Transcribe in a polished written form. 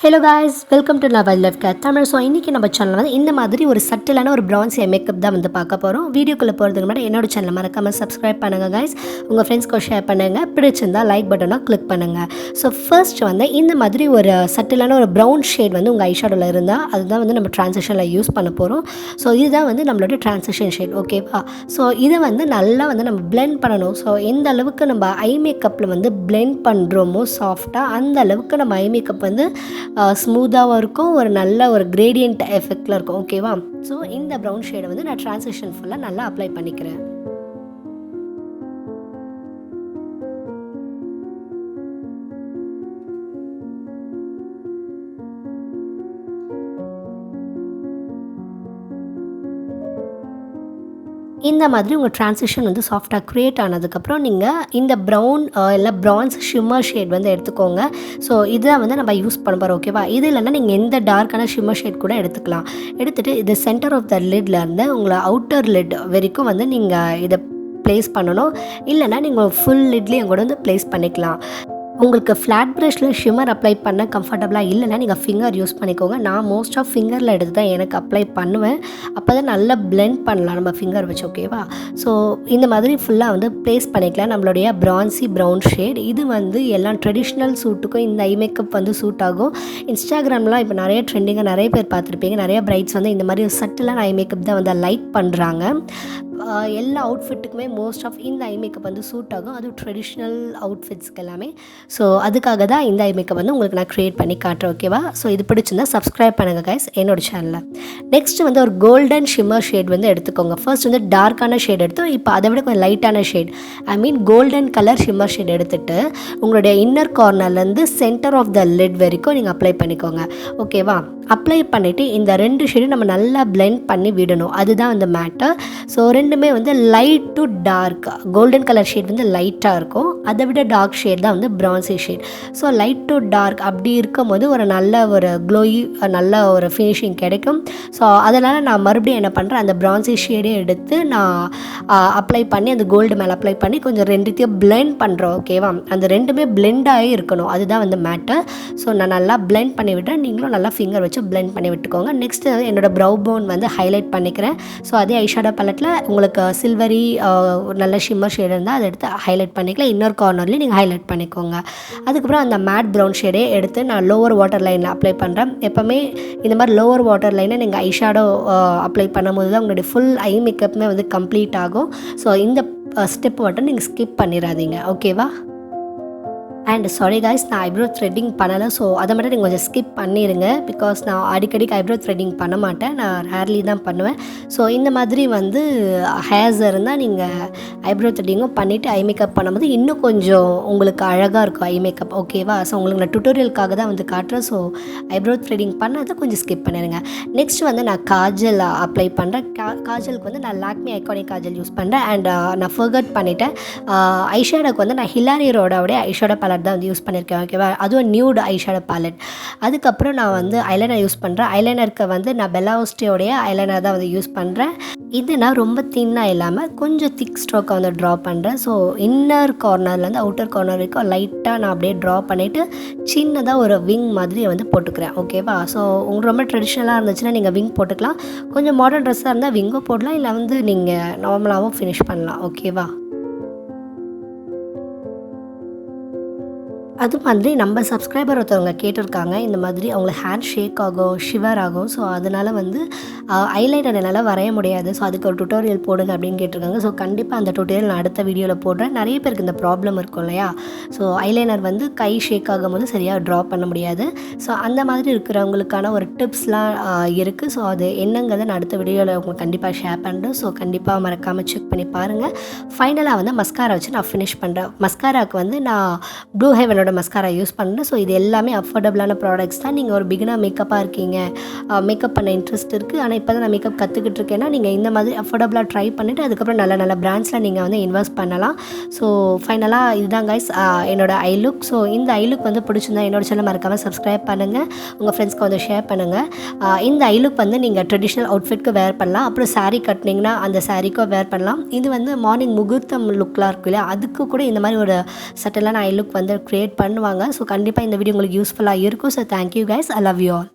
Hello guys, welcome to navajlifecaretamil. So இன்றைக்கி நம்ம சேனலில் வந்து இந்த மாதிரி ஒரு சட்டிலான ஒரு ப்ரான்ஸ் மேக்கப் தான் வந்து பார்க்க போகிறோம். வீடியோக்குள்ளே போகிறதுக்கு முன்னாடி என்னோட சேனலை மறக்காமல் சப்ஸ்கிரைப் பண்ணுங்கள் guys. உங்கள் ஃப்ரெண்ட்ஸ்க்கு ஷேர் பண்ணுங்கள், பிடிச்சிருந்தா லைக் பட்டனை கிளிக் பண்ணுங்கள். ஸோ ஃபர்ஸ்ட் வந்து இந்த மாதிரி ஒரு சட்டிலான ஒரு ப்ரௌன் ஷேட் வந்து உங்கள் ஐஷேடோவில் இருந்தால் அதுதான் வந்து நம்ம ட்ரான்சிஷனில் யூஸ் பண்ண போகிறோம். ஸோ இதுதான் வந்து நம்மளோட ட்ரான்சிஷன் ஷேட், ஓகேவா? ஸோ இதை வந்து நல்லா வந்து நம்ம பிளெண்ட் பண்ணணும். ஸோ எந்த அளவுக்கு நம்ம ஐ மேக்கப்பில் வந்து பிளெண்ட் பண்ணுறோமோ சாஃப்டாக, அந்த அளவுக்கு நம்ம ஐ மேக்கப் வந்து ஸ்மூத்தாகவும் இருக்கும், ஒரு நல்ல ஒரு கிரேடியன்ட் எஃபெக்டில் இருக்கும், ஓகேவா? ஸோ இந்த ப்ரௌன் ஷேடை வந்து நான் ட்ரான்சிஷன் ஃபுல்லாக நல்லா அப்ளை பண்ணிக்கிறேன். இந்த மாதிரி உங்கள் ட்ரான்சிஷன் வந்து சாஃப்டாக க்ரியேட் ஆனதுக்கப்புறம் நீங்கள் இந்த ப்ரௌன் இல்லை ப்ரான்ஸ் ஷிம்மர் ஷேட் வந்து எடுத்துக்கோங்க. ஸோ இதை வந்து நம்ம யூஸ் பண்ண போகிறோம், ஓகேவா? இது இல்லைன்னா நீங்கள் எந்த டார்க்கான ஷிம்மர் ஷேட் கூட எடுத்துக்கலாம். எடுத்துகிட்டு இது சென்டர் ஆஃப் த லிட்லேருந்து உங்களை அவுட்டர் லிட் வரைக்கும் வந்து நீங்கள் இதை ப்ளேஸ் பண்ணணும். இல்லைன்னா நீங்கள் ஃபுல் லிட்லேயும் கூட வந்து ப்ளேஸ் பண்ணிக்கலாம். உங்களுக்கு ஃப்ளாட் ப்ரஷில் ஷிம்மர் அப்ளை பண்ண கம்ஃபர்டபுளாக இல்லைன்னா நீங்கள் ஃபிங்கர் யூஸ் பண்ணிக்கோங்க. நான் மோஸ்ட் ஆஃப் ஃபிங்கரில் எடுத்து தான் எனக்கு அப்ளை பண்ணுவேன். அப்போ தான் நல்லா பிளெண்ட் பண்ணலாம் நம்ம ஃபிங்கர் வச்சு, ஓகேவா? ஸோ இந்த மாதிரி ஃபுல்லாக வந்து ப்ளேஸ் பண்ணிக்கலாம் நம்மளுடைய ப்ரான்சி ப்ரௌன் ஷேட். இது வந்து எல்லாம் ட்ரெடிஷ்னல் சூட்டுக்கும் இந்த ஐ மேக்கப் வந்து சூட் ஆகும். இன்ஸ்டாகிராம்லாம் இப்போ நிறைய ட்ரெண்டிங்காக நிறைய பேர் பார்த்துருப்பீங்க. நிறைய பிரைட்ஸ் வந்து இந்த மாதிரி சட்டிலான ஐ மேக்கப் தான் வந்து லைக் பண்ணுறாங்க. எல்லா அவுட்ஃபிட்டுக்குமே மோஸ்ட் ஆஃப் இந்த ஐ மேக்கப் வந்து சூட் ஆகும், அதுவும் ட்ரெடிஷ்னல் அவுட்ஃபிட்ஸ்க்கு எல்லாமே. ஸோ அதுக்காக தான் இந்த ஐ மேக்கப் வந்து உங்களுக்கு நான் க்ரியேட் பண்ணி காட்டுறேன், ஓகேவா? ஸோ இது பிடிச்சிருந்தா சப்ஸ்கிரைப் பண்ணுங்கள் கைஸ் என்னோட சேனலில். நெக்ஸ்ட் வந்து ஒரு கோல்டன் ஷிம்மர் ஷேட் வந்து எடுத்துக்கோங்க. ஃபர்ஸ்ட் வந்து டார்க்கான ஷேட் எடுத்து இப்போ அதை விட கொஞ்சம் லைட்டான shade, I mean golden colour shimmer shade எடுத்துகிட்டு உங்களுடைய இன்னர் கார்னர்லேருந்து சென்டர் ஆஃப் த லிட் வரைக்கும் நீங்கள் அப்ளை பண்ணிக்கோங்க, ஓகேவா? அப்ளை பண்ணிவிட்டு இந்த ரெண்டு ஷேடும் நம்ம நல்லா பிளெண்ட் பண்ணி விடணும், அதுதான் அந்த மேட்டர். ஸோ ரெண்டுமே வந்து light to dark. Golden colour shade வந்து லைட்டாக இருக்கும், அதை விட டார்க் ஷேட் தான் வந்து bronzy shade. So light to dark அப்படி இருக்கும்போது ஒரு நல்ல ஒரு க்ளோயி நல்ல ஒரு ஃபினிஷிங் கிடைக்கும். ஸோ அதனால் நான் மறுபடியும் என்ன பண்ணுறேன், அந்த ப்ரான்சி ஷேடே எடுத்து நான் அப்ளை பண்ணி அந்த கோல்டு மேலே அப்ளை பண்ணி கொஞ்சம் ரெண்டுத்தையும் பிளெண்ட் பண்ணுறோம், ஓகேவா? அந்த ரெண்டுமே பிளெண்டாகி இருக்கணும், அதுதான் வந்து மேட்டர். ஸோ நான் நல்லா பிளெண்ட் பண்ணி விட்டேன், நீங்களும் நல்லா ஃபிங்கர் வச்சு பிளெண்ட் பண்ணி விட்டுக்கோங்க. நெக்ஸ்ட்டு என்னோடய ப்ரௌ போன் வந்து ஹைலைட் பண்ணிக்கிறேன். ஸோ அதே ஐஷேடோ பேலட்டில் உங்களுக்கு சில்வரி நல்ல ஷிம்மர் ஷேட் இருந்தால் அதை எடுத்து ஹைலைட் பண்ணிக்கலாம். இன்னொரு கார்னர்லேயும் நீங்கள் ஹைலைட் பண்ணிக்கோங்க. அதுக்கப்புறம் அந்த மேட் ப்ரௌன் ஷேடே எடுத்து நான் லோவர் வாட்டர் லைனில் அப்ளை பண்ணுறேன். எப்போவுமே இந்த மாதிரி லோவர் வாட்டர் லைனை நீங்கள் ஐஷேடோ அப்ளை பண்ணும்போது தான் உங்களுடைய ஃபுல் ஐ மேக்கப்புமே வந்து கம்ப்ளீட் ஆகும். ஸோ இந்த ஸ்டெப் மட்டும் நீங்கள் ஸ்கிப் பண்ணிடாதீங்க, ஓகேவா? அண்ட் சாரி காய்ஸ், நான் ஐப்ரோ த்ரெட்டிங் பண்ணலை. ஸோ அதை மட்டும் நீங்கள் கொஞ்சம் ஸ்கிப் பண்ணிடுங்க. பிகாஸ் நான் அடிக்கடிக்கு ஐப்ரோ த்ரெட்டிங் பண்ண மாட்டேன், நான் ரேர்லி தான் பண்ணுவேன். ஸோ இந்த மாதிரி வந்து ஹேர்ஸ் இருந்தால் நீங்கள் ஐப்ரோ த்ரெட்டிங்கும் பண்ணிவிட்டு ஐ மேக்கப் பண்ணும்போது இன்னும் கொஞ்சம் உங்களுக்கு அழகாக இருக்கும் ஐ மேக்கப், ஓகேவா? ஸோ உங்களுக்கு நான் டுட்டோரியலுக்காக தான் வந்து காட்டுறேன். ஸோ ஐப்ரோ த்ரெட்டிங் பண்ணதை கொஞ்சம் ஸ்கிப் பண்ணிடுங்க. நெக்ஸ்ட் வந்து நான் காஜல் அப்ளை பண்ணுறேன். காஜலுக்கு வந்து நான் லாக்மி ஐகானிக் காஜல் யூஸ் பண்ணுறேன். அண்ட் நான் ஃபர்கட் பண்ணிவிட்டேன், ஐஷேடோக்கு வந்து நான் ஹிலாரியோடைய ஐஷேடோ பேலட் தான் வந்து யூஸ் பண்ணியிருக்கேன், ஓகேவா? அதுவும் நியூட் ஐஷேடோ பேலட். அதுக்கப்புறம் நான் வந்து ஐலைனர் யூஸ் பண்ணுறேன். ஐலைனருக்கு வந்து நான் பெல்லாஸ்டியோடைய ஐலைனர் தான் வந்து யூஸ் பண்ணுறேன். இது நான் ரொம்ப தின்னாக இல்லாமல் கொஞ்சம் திக் ஸ்ட்ரோக்கை வந்து ட்ரா பண்ணுறேன். ஸோ இன்னர் கார்னர்லேருந்து அவுட்டர் கார்னர் வரைக்கும் லைட்டாக நான் அப்படியே ட்ரா பண்ணிவிட்டு சின்னதாக ஒரு விங் மாதிரி வந்து போட்டுக்கிறேன், ஓகேவா? ஸோ உங்களுக்கு ரொம்ப ட்ரெடிஷ்னலாக இருந்துச்சுன்னா நீங்கள் விங் போட்டுக்கலாம். கொஞ்சம் மாடர்ன் ட்ரெஸ்ஸாக இருந்தால் விங்கும் போடலாம், இல்லை வந்து நீங்கள் நார்மலாகவும் ஃபினிஷ் பண்ணலாம், ஓகேவா? அது மாதிரி நம்ம சப்ஸ்கிரைபர் ஒருத்தவங்க கேட்டிருக்காங்க, இந்த மாதிரி அவங்கள ஹேர் ஷேக் ஆகும், ஷிவர் ஆகும். ஸோ அதனால் வந்து ஐலைனர் என்னால் வரைய முடியாது, ஸோ அதுக்கு ஒரு டுட்டோரியல் போடுங்க அப்படின்னு கேட்டிருக்காங்க. ஸோ கண்டிப்பாக அந்த டுட்டோரியல் நான் அடுத்த வீடியோவில் போடுறேன். நிறைய பேருக்கு இந்த ப்ராப்ளம் இருக்கும் இல்லையா? ஸோ ஐலைனர் வந்து கை ஷேக் ஆகும்போது சரியாக ட்ரா பண்ண முடியாது. ஸோ அந்த மாதிரி இருக்கிறவங்களுக்கான ஒரு டிப்ஸ்லாம் இருக்குது. ஸோ அது என்னங்கிறத நான் அடுத்த வீடியோவில் உங்களுக்கு கண்டிப்பாக ஷேர் பண்ணுறேன். ஸோ கண்டிப்பாக மறக்காமல் செக் பண்ணி பாருங்கள். ஃபைனலாக வந்து மஸ்காரா வச்சு நான் ஃபினிஷ் பண்ணுறேன். மஸ்காராவுக்கு வந்து நான் ப்ளூ ஹெவனோட மஸ்காரா யூஸ் பண்ணுறேன். ஸோ இது எல்லாமே அஃபோர்டபுளான ப்ராடக்ட்ஸ் தான். நீங்கள் ஒரு பிகினர் மேக்கப்பாக இருக்கீங்க, மேக்கப் பண்ண இன்ட்ரெஸ்ட் இருக்குது, ஆனால் இப்போ தான் நான் மேக்கப் கற்றுக்கிட்டு இருக்கேன்னா நீங்கள் இந்த மாதிரி அஃபோர்டபுளாக ட்ரை பண்ணிவிட்டு அதுக்கப்புறம் நல்ல நல்ல பிராண்ட்ஸில் நீங்கள் வந்து இன்வெஸ்ட் பண்ணலாம். ஸோ ஃபைனலாக இதுதான் கைஸ் என்னோடய ஐ லுக். ஸோ இந்த ஐ லுக் வந்து பிடிச்சிருந்தா என்னோட சேனல் மறக்காமல் சப்ஸ்கிரைப் பண்ணுங்கள், உங்கள் ஃப்ரெண்ட்ஸ்க்கு வந்து ஷேர் பண்ணுங்கள். இந்த ஐ லுக் வந்து நீங்கள் ட்ரெடிஷ்னல் அவுட்ஃபிட்க்கு வேர் பண்ணலாம், அப்புறம் சாரீ கட்டினீங்கன்னா அந்த சாரீக்கும் வேர் பண்ணலாம். இது வந்து மார்னிங் முகூர்த்தம் லுக்லாம் இருக்கு இல்லையா, அதுக்கு கூட இந்த மாதிரி ஒரு சட்டலான ஐ லுக் வந்து க்ரியேட் பண்ணுவாங்க. ஸோ கண்டிப்பாக இந்த வீடியோ உங்களுக்கு யூஸ்ஃபுல்லாக இருக்கும். So thank you guys. I love you all.